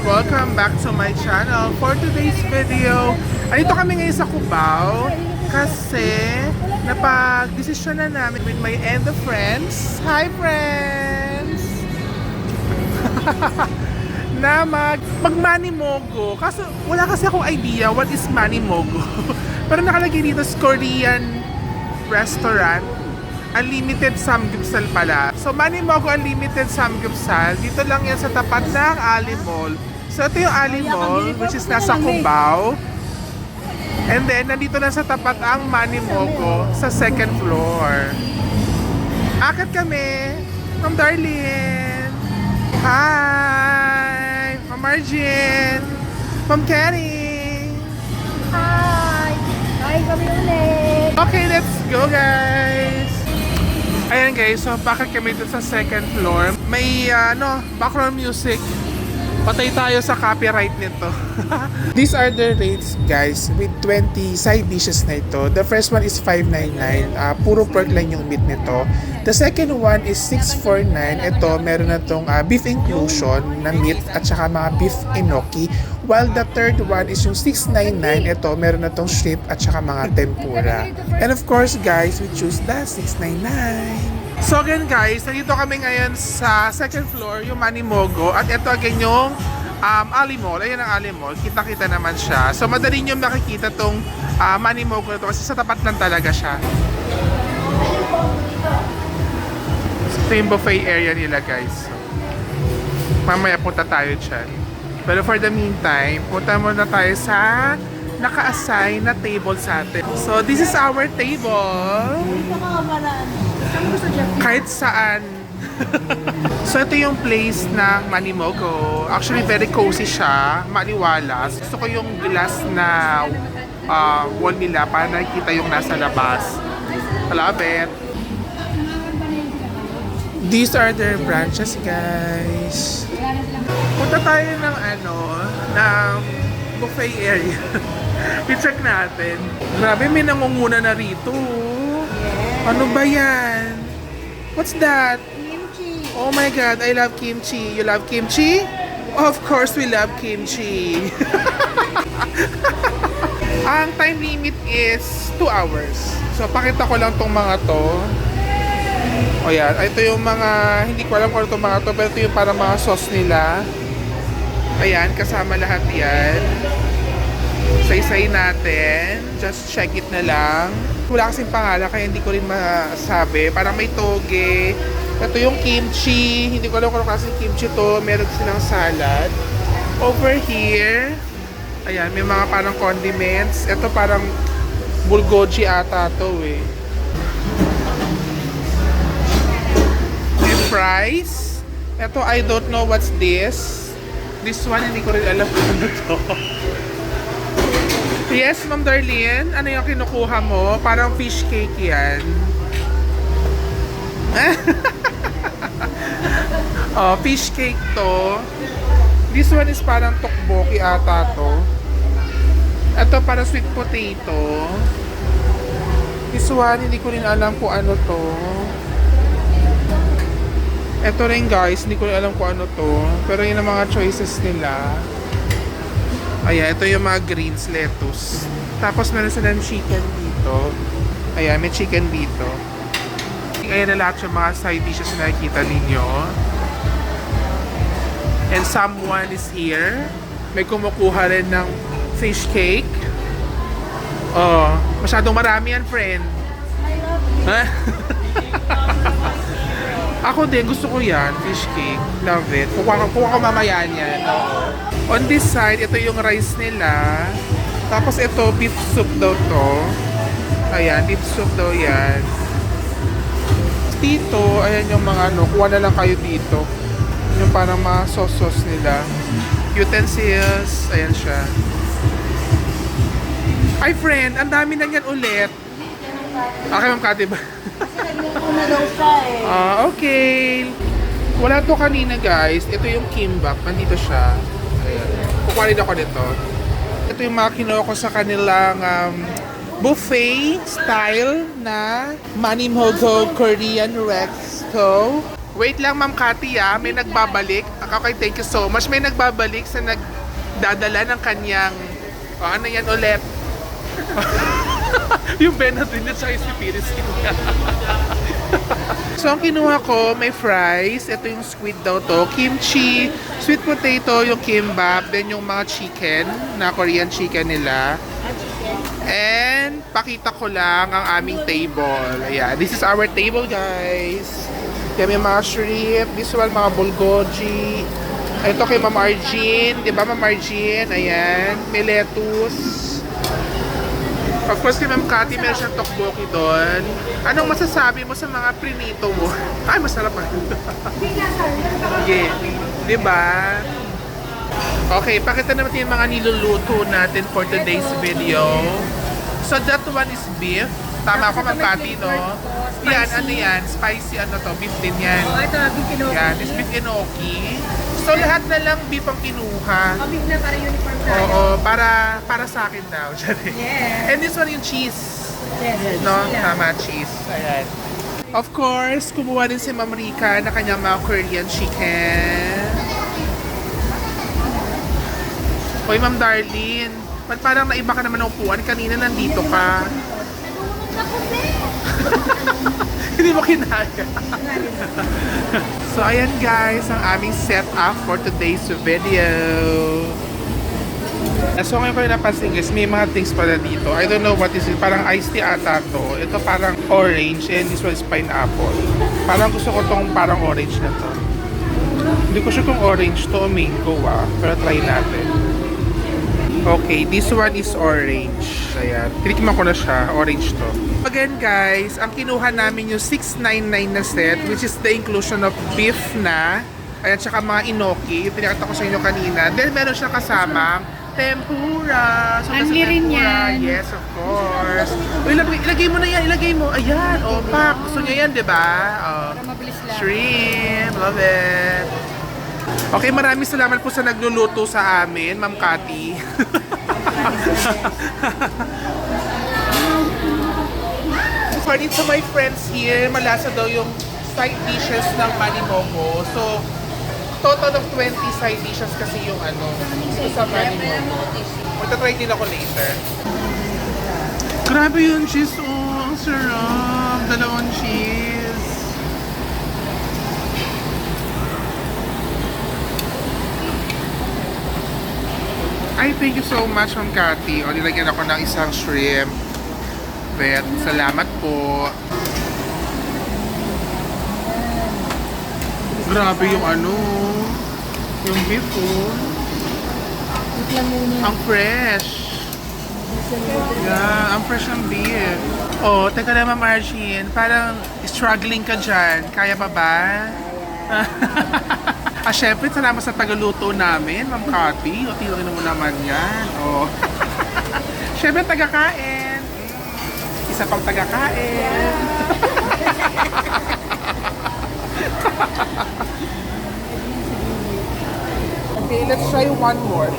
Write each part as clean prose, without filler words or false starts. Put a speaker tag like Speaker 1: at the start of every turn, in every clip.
Speaker 1: Welcome back to my channel. For today's video, andito kami ngayon sa Cubao kasi napag-desisyon na namin with my Endo friends. Hi friends! Na mag-manimogo. Kaso wala kasi akong idea what is manimogo. Pero nakalagay dito sa Korean restaurant. Unlimited Samgyeopsal pala. So, Manimogo Unlimited Samgyeopsal. Dito lang yan sa tapat ng Ali Mall. So, ito yung Ali Mall, which is nasa Cubao. And then, nandito na sa tapat ang Manimogo sa second floor. Akit kami from Darlene. Hi! From Margin. From Kenny.
Speaker 2: Hi! Hi kami ulit!
Speaker 1: Okay, let's go guys! Ayan guys, so bakit kami dito sa second floor? May background music. Patay tayo sa copyright nito. These are the rates guys with 20 side dishes na ito. The first one is 599. Puro pork lang yung meat nito. The second one is 649. Ito, meron na tong beef inclusion na meat at saka mga beef enoki. While the third one is yung 699. Ito, meron na tong shrimp at saka mga tempura. And of course guys, we choose the 699. So again guys, nandito kami ngayon sa second floor, yung Manimogo. At ito again yung Ali Mall. Ayan ang Ali Mall. Kita-kita naman siya. So madali nyo makikita tong Manimogo na to kasi sa tapat lang talaga siya. Ito yung buffet area nila guys. So, mamaya punta tayo dyan. Pero for the meantime, punta muna tayo sa naka-assign na table sa atin. So this is our table. Kahit saan. So ito yung place ng Manimogo. Actually very cozy siya, maliwalas. Gusto ko yung glass na wall nila para nakikita yung nasa labas. I love it. These are their branches guys. Punta tayo ng ng buffet area. I-check natin. Grabe, may nangunguna na rito. Ano ba yan? What's that?
Speaker 2: Kimchi!
Speaker 1: Oh my god, I love kimchi. You love kimchi? Of course, we love kimchi. Ang time limit is 2 hours. So, pakita ko lang tong mga to. O yan, ito yung mga, hindi ko alam kung ano itong mga to, pero ito yung parang mga sauce nila. Ayan, kasama lahat yan. Say natin. Just check it na lang. Wala kasing pangalan kaya hindi ko rin masabi. Parang may toge. Ito yung kimchi. Hindi ko alam kung ano kasing kimchi to. Meron silang salad. Over here, ayan, may mga parang condiments. Ito parang bulgogi ata to eh. May fries. Ito, I don't know what's this. This one, hindi ko rin alam kung ano to. Yes, Ma'am Darlene. Ano yung kinukuha mo? Parang fish cake yan. Oh, fish cake to. This one is parang tteokbokki ata to. Ito parang sweet potato. This one, hindi ko rin alam kung ano to. Ito rin guys, hindi ko rin alam kung ano to. Pero yun ang mga choices nila. Ayan, ito yung mga greens, lettuce. Tapos meron silang chicken dito. Ayan, may chicken dito. Ayan na lahat yung mga side dishes na nakikita ninyo. And someone is here. May kumukuha rin ng fish cake. Oh, masyadong marami yan, friend.
Speaker 2: I love
Speaker 1: Ako din, gusto ko yan, fish cake. Love it. Kuha ko mamaya yan. On this side, ito yung rice nila. Tapos ito, beef soup daw to. Ayan, beef soup daw yan. dito, ayan yung mga ano, kuha na lang kayo dito. Yung parang mga sauce nila. Utensils, ayan siya. Ay friend, ang dami na yan ulit. Okay, Ma'am Cathy ba?
Speaker 2: Una daw siya eh.
Speaker 1: Okay. Wala to kanina guys. Ito yung kimbap. Nandito siya. Ayan. Kukuha ako nito. Ito yung mga kinuha ko sa kanilang buffet style na Manimogo Korean Resto. Wait lang Ma'am Cathy may nagbabalik. Okay, thank you so much. May nagbabalik sa nagdadala ng kanyang ano yan ulit? Yung Benadryl at saka si Pirisin. So ang kinuha ko, may fries. Ito yung squid daw to. Kimchi, sweet potato, yung kimbap. Then yung mga chicken, na Korean chicken nila. And pakita ko lang ang aming table. Ayan, this is our table guys. Kaya may mga shrimp, this one mga bulgogi. Ito kay Ma'am Arjin, di ba Ma'am Arjin? Ayan, may lettuce. Of course, kay Ma'am Cathy, meron siyang tteokbokki doon. Anong masasabi mo sa mga prinito mo? Ay, masarap ah. Okay. Diba? Okay, pakita naman yung mga niluluto natin for today's video. So, that one is beef. Tama ako, Ma'am Cathy, no? Yan, ano yan? Spicy, ano to? Beef din yan.
Speaker 2: Oh, ito, beef inoki.
Speaker 1: Yan, this beef enoki. So, lahat na lang beef ang kinuha.
Speaker 2: Oh, beef na para uniform tayo.
Speaker 1: Oo, para sa akin daw.
Speaker 2: Yes.
Speaker 1: And this one yung cheese.
Speaker 2: Yes.
Speaker 1: No? Tama, cheese. Ayan. Of course, kumuha din si Ma'am Rika na kanyang mga Korean chicken. Hoy, Ma'am Darlene. Ba't parang naiba ka naman ng upuan? Kanina nandito ka. Hindi mo kinaya. So, ayan guys, ang aming setup for today's video. So, ngayon ko yung napansin guys, may mga things pala dito. I don't know what is it. Parang iced tea ata to. Ito parang orange and this one is pineapple. Parang gusto ko tong parang orange na to. Hindi ko sure kung orange to o mango pero try natin. Okay, this one is orange. Ayan. Tinikman ko na siya. Orange to. Again guys, ang kinuha namin yung 699 na set, which is the inclusion of beef na, ayan, tsaka mga inoki. Pinakita ko sa inyo kanina. Then meron siya kasama tempura. So,
Speaker 2: Only rin yan.
Speaker 1: Yes, of course. Ilagay mo na yan. Ilagay mo. Ayan. O, pak. Gusto niya yan, di ba?
Speaker 2: Para mabilis lang.
Speaker 1: Shrimp. Love it. Okay, maraming salamat po sa nagluluto sa amin, Ma'am Cathy. According to my friends here, malasa daw yung side dishes ng Manimogo. So, total of 20 side dishes kasi yung ano, dito sa Manimogo. Magta-try din ako later. Grabe yung cheese, oh. Ang sarap. Dalawang cheese. Ay, thank you so much, Ma'am Cathy. O, nilagyan ako ng isang shrimp. Bet, salamat po. Grabe yung ano, yung beef, oh. Ang fresh. Yeah, ang fresh ng beef. Oh, teka lang, Ma'am Arjin. Parang struggling ka dyan. Kaya pa ba? Syempre, salamat sa tagaluto namin, Ma'am Cathy. O, tingnan mo naman yan. Oh. Syempre, tagakain. Isa pang tagakain. Okay, let's try one more.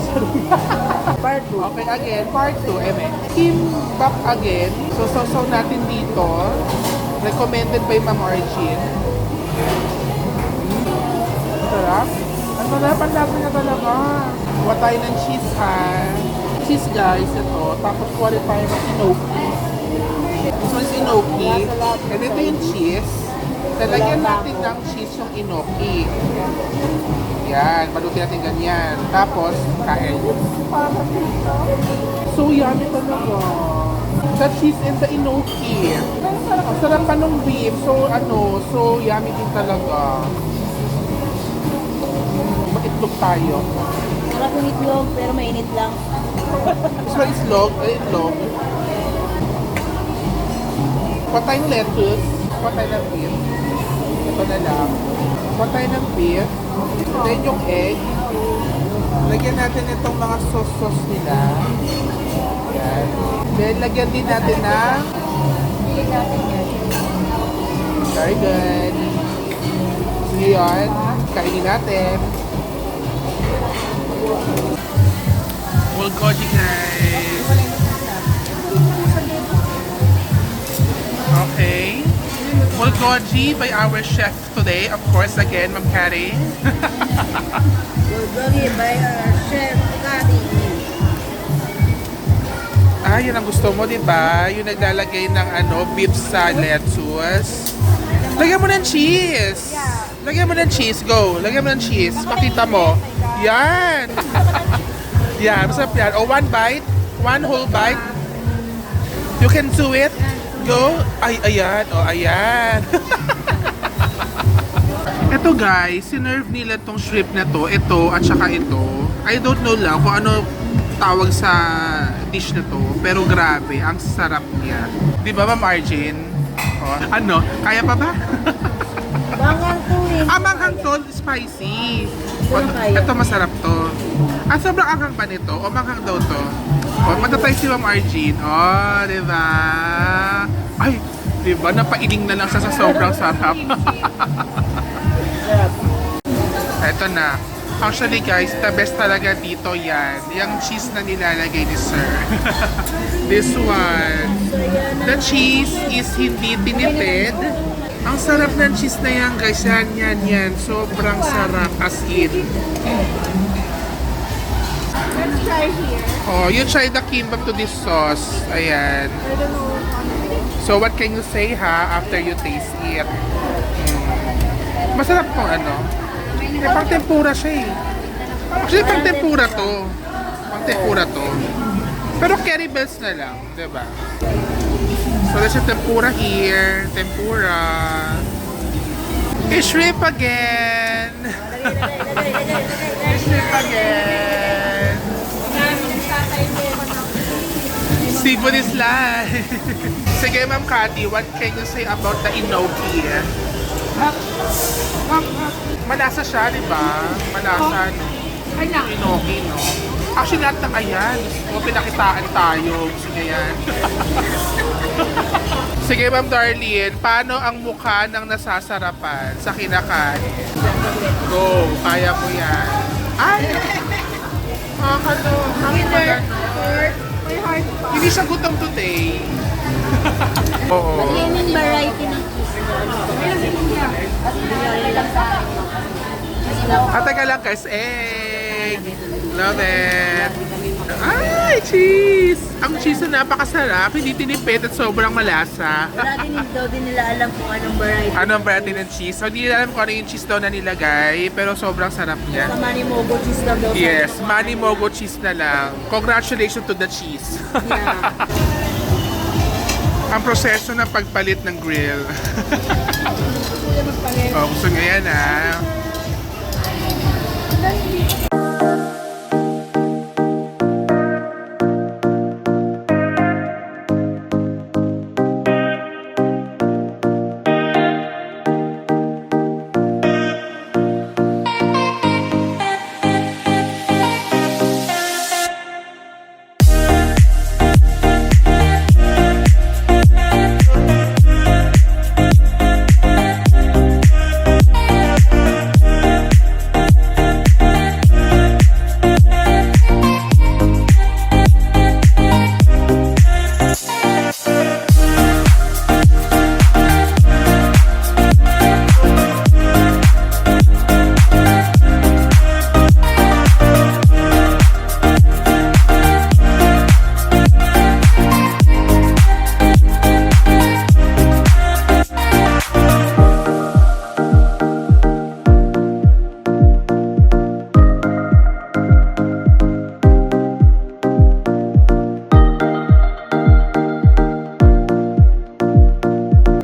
Speaker 2: Part 2.
Speaker 1: Okay, again, part 2. Kimbap again. So, sausaw natin dito. Recommended by Ma'am Arjin. Sarap. Ang sarap, ang lasa niya talaga. Kuha tayo ng cheese ha. Cheese guys, ito. Tapos kuha rin tayo ng inoki. This one is inoki. And ito yung cheese. Talagyan natin ng cheese yung inoki. Yan, balutin natin ganyan. Tapos, kain. So yummy talaga. The cheese and the inoki. Ang sarap pa nung beef. So so yummy din talaga. Mag-itlog tayo.
Speaker 2: Sarap yung itlog, pero mainit lang.
Speaker 1: This one is itlog. Kuha tayong lettuce. Kuha tayo ng beef. ito na lang. Kuha tayo ng beef. Then yung egg. Lagyan natin itong mga sauce nila. Yan. Then lagyan din natin ng very good. So yun, kainin natin. Bulgogi guys. Okay. Bulgogi by our chef today. Of course, again, Ma'am Carrie.
Speaker 2: Bulgogi by our chef, Kati.
Speaker 1: Ah, yun ang gusto mo, di ba? Yung naglalagay ng beef sa lettuce. Lagyan mo ng cheese. Lagyan mo ng cheese. Go. Lagyan mo ng cheese. Pakita mo. Yan. Yan. Masarap yan. O, one bite. One whole bite. You can do it. Go. Ay, ayan. O, ayan. Ito guys, sinerve nila tong shrimp na to. Ito at saka ito. I don't know lang kung ano tawag sa dish na to. Pero grabe, ang sarap niya. Di ba, Ma'am Arjin? Oh, ano? Kaya pa ba?
Speaker 2: Mangang to eh.
Speaker 1: Manghang to, spicy.
Speaker 2: Pero kaya.
Speaker 1: Ito masarap to. Sobrang anghang ba nito? O manghang daw to? O, magtatry si Ma'am Arjin. Oh, di ba? Ay, di ba? Napailing na lang siya sa sobrang sarap. Ito na. Actually guys, the best talaga dito yan. Yung cheese na nilalagay ni Sir. This one. The cheese is hindi tinipid. Ang sarap ng cheese na yan guys. Yan. Sobrang sarap as in.
Speaker 2: Let's try here.
Speaker 1: Oh, you try the kimbap to this sauce. Ayan.
Speaker 2: I don't know.
Speaker 1: So what can you say ha after you taste it? Masarap po pang tempura siya eh. Actually pang tempura to. Pang tempura to. Pero curry bells na lang, di ba? So there's a tempura here. Tempura. Shrimp again. Shrimp again. Seafood is life. Sige, Ma'am Cathy, what can you say about the enoki? Malasa siya, di ba? Malasa, no?
Speaker 2: Ay na.
Speaker 1: Enoki, no? Actually, lahat ng ayan. O, pinakitaan tayo. Gusto niya yan. Sige, Ma'am Darlene, paano ang mukha ng nasasarapan sa kinakain? Go, kaya mo yan. Ay!
Speaker 2: My heart.
Speaker 1: Hindi siya gutom today. Oo.
Speaker 2: Maglining variety ng cheese.
Speaker 1: Teka lang guys, egg! Love it! Ay, cheese! Ang cheese na napakasarap, hindi tinipid at sobrang malasa.
Speaker 2: Wala din nila alam kung anong variety.
Speaker 1: Anong variety ng cheese? So, hindi nila alam kung ano yung cheese daw na nilagay, pero sobrang sarap niya.
Speaker 2: Sa Manimogo cheese daw daw.
Speaker 1: Yes, Manimogo cheese na lang. Congratulations to the cheese.
Speaker 2: Yeah.
Speaker 1: Ang proseso ng pagpalit ng grill. Oh, gusto nyo yan ah.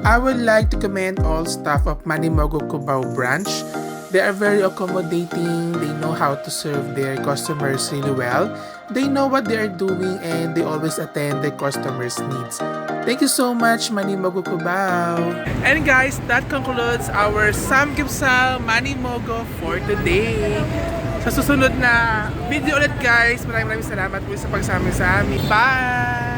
Speaker 1: I would like to commend all staff of Manimogo Cubao branch. They are very accommodating, they know how to serve their customers really well, they know what they are doing and they always attend their customers' needs. Thank you so much, Mani Mogo Cubao. And guys, that concludes our Samgyeopsal Mani Mogo for today. Sa susunod na video ulit guys, maraming salamat po sa pagsama sa amin. Bye!